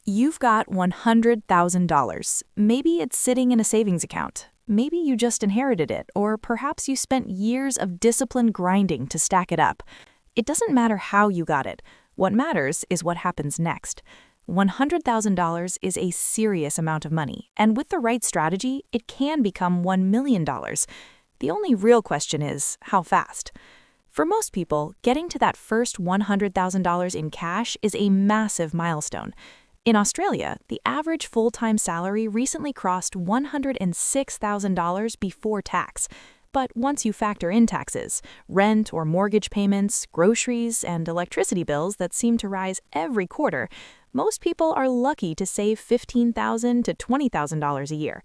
You've got $100,000. Maybe it's sitting in a savings account. Maybe you just inherited it, or perhaps you spent years of disciplined grinding to stack it up. It doesn't matter how you got it. What matters is what happens next. $100,000 is a serious amount of money, and with the right strategy, it can become $1 million. The only real question is, how fast? For most people, getting to that first $100,000 in cash is a massive milestone. In Australia, the average full-time salary recently crossed $106,000 before tax. But once you factor in taxes, rent or mortgage payments, groceries, and electricity bills that seem to rise every quarter, most people are lucky to save $15,000 to $20,000 a year.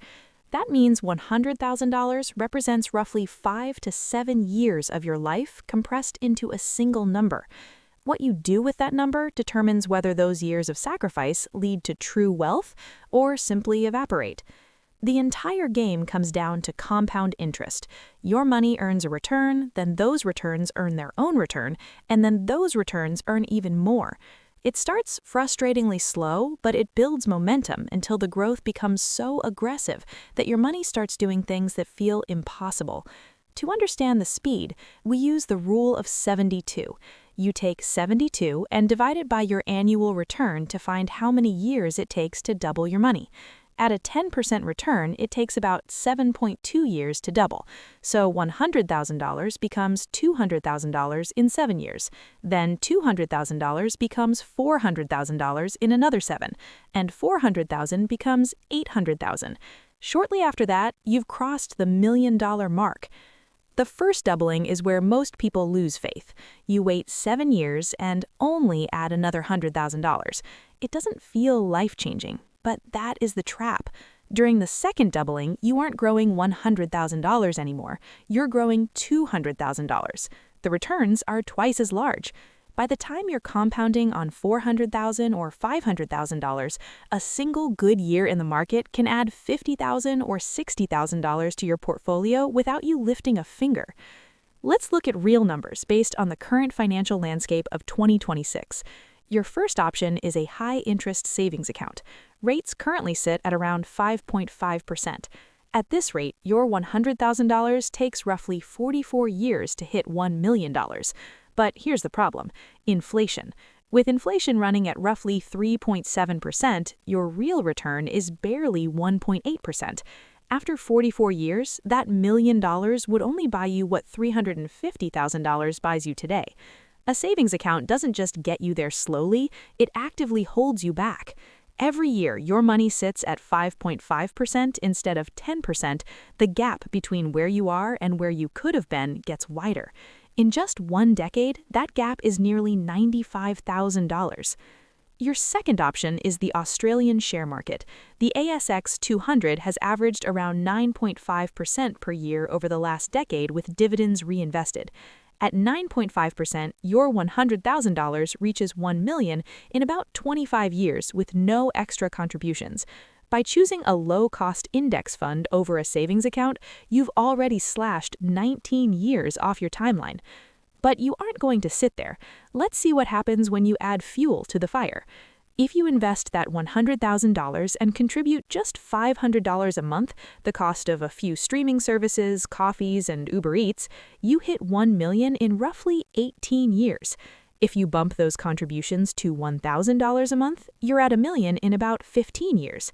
That means $100,000 represents roughly 5 to 7 years of your life compressed into a single number. What you do with that number determines whether those years of sacrifice lead to true wealth or simply evaporate. The entire game comes down to compound interest. Your money earns a return, then those returns earn their own return, and then those returns earn even more. It starts frustratingly slow, but it builds momentum until the growth becomes so aggressive that your money starts doing things that feel impossible. To understand the speed, we use the rule of 72. You take 72 and divide it by your annual return to find how many years it takes to double your money. At a 10% return, it takes about 7.2 years to double. So $100,000 becomes $200,000 in 7 years. Then $200,000 becomes $400,000 in another 7. And $400,000 becomes $800,000. Shortly after that, you've crossed the $1 million mark. The first doubling is where most people lose faith. You wait 7 years and only add another $100,000. It doesn't feel life-changing, but that is the trap. During the second doubling, you aren't growing $100,000 anymore. You're growing $200,000. The returns are twice as large. By the time you're compounding on $400,000 or $500,000, a single good year in the market can add $50,000 or $60,000 to your portfolio without you lifting a finger. Let's look at real numbers based on the current financial landscape of 2026. Your first option is a high-interest savings account. Rates currently sit at around 5.5%. At this rate, your $100,000 takes roughly 44 years to hit $1 million. But here's the problem: inflation. With inflation running at roughly 3.7%, your real return is barely 1.8%. After 44 years, that $1 million would only buy you what $350,000 buys you today. A savings account doesn't just get you there slowly, it actively holds you back. Every year, your money sits at 5.5% instead of 10%. The gap between where you are and where you could have been gets wider. In just 1 decade, that gap is nearly $95,000. Your second option is the Australian share market. The ASX 200 has averaged around 9.5% per year over the last decade with dividends reinvested. At 9.5%, your $100,000 reaches $1 million in about 25 years with no extra contributions. By choosing a low-cost index fund over a savings account, you've already slashed 19 years off your timeline. But you aren't going to sit there. Let's see what happens when you add fuel to the fire. If you invest that $100,000 and contribute just $500 a month, the cost of a few streaming services, coffees, and Uber Eats, you hit $1 million in roughly 18 years. If you bump those contributions to $1,000 a month, you're at $1 million in about 15 years.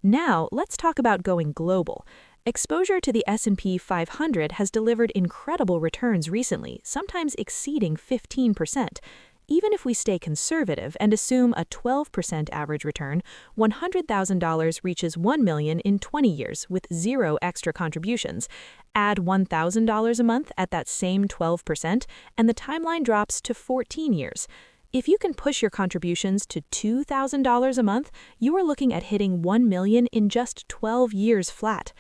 Now, let's talk about going global. Exposure to the S&P 500 has delivered incredible returns recently, sometimes exceeding 15%. Even if we stay conservative and assume a 12% average return, $100,000 reaches $1 million in 20 years with zero extra contributions. Add $1,000 a month at that same 12%, and the timeline drops to 14 years. If you can push your contributions to $2,000 a month, you are looking at hitting $1 million in just 12 years flat.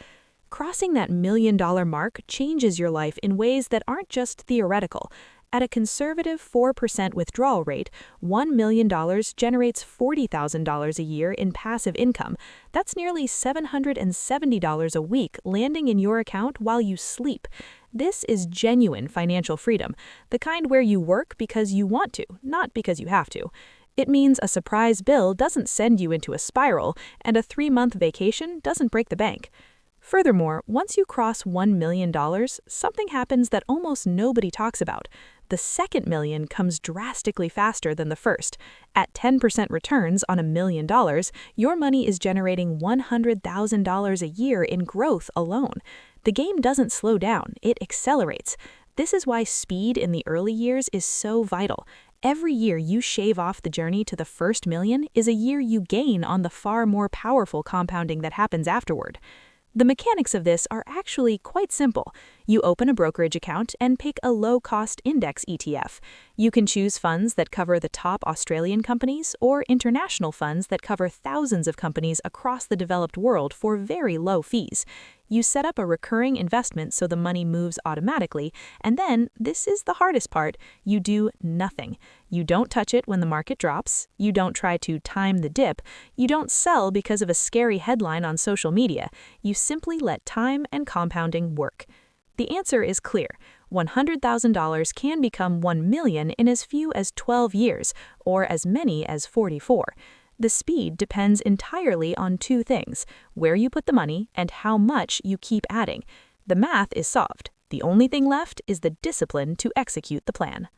Crossing that $1 million mark changes your life in ways that aren't just theoretical. At a conservative 4% withdrawal rate, $1 million generates $40,000 a year in passive income. That's nearly $770 a week landing in your account while you sleep. This is genuine financial freedom, the kind where you work because you want to, not because you have to. It means a surprise bill doesn't send you into a spiral, and a 3-month vacation doesn't break the bank. Furthermore, once you cross $1 million, something happens that almost nobody talks about. The second million comes drastically faster than the first. At 10% returns on $1 million, your money is generating $100,000 a year in growth alone. The game doesn't slow down, it accelerates. This is why speed in the early years is so vital. Every year you shave off the journey to the first million is a year you gain on the far more powerful compounding that happens afterward. The mechanics of this are actually quite simple. You open a brokerage account and pick a low-cost index ETF. You can choose funds that cover the top Australian companies or international funds that cover thousands of companies across the developed world for very low fees. You set up a recurring investment so the money moves automatically, and then, this is the hardest part, you do nothing. You don't touch it when the market drops, you don't try to time the dip, you don't sell because of a scary headline on social media, you simply let time and compounding work. The answer is clear. $100,000 can become $1 million in as few as 12 years, or as many as 44. The speed depends entirely on two things: where you put the money and how much you keep adding. The math is solved. The only thing left is the discipline to execute the plan.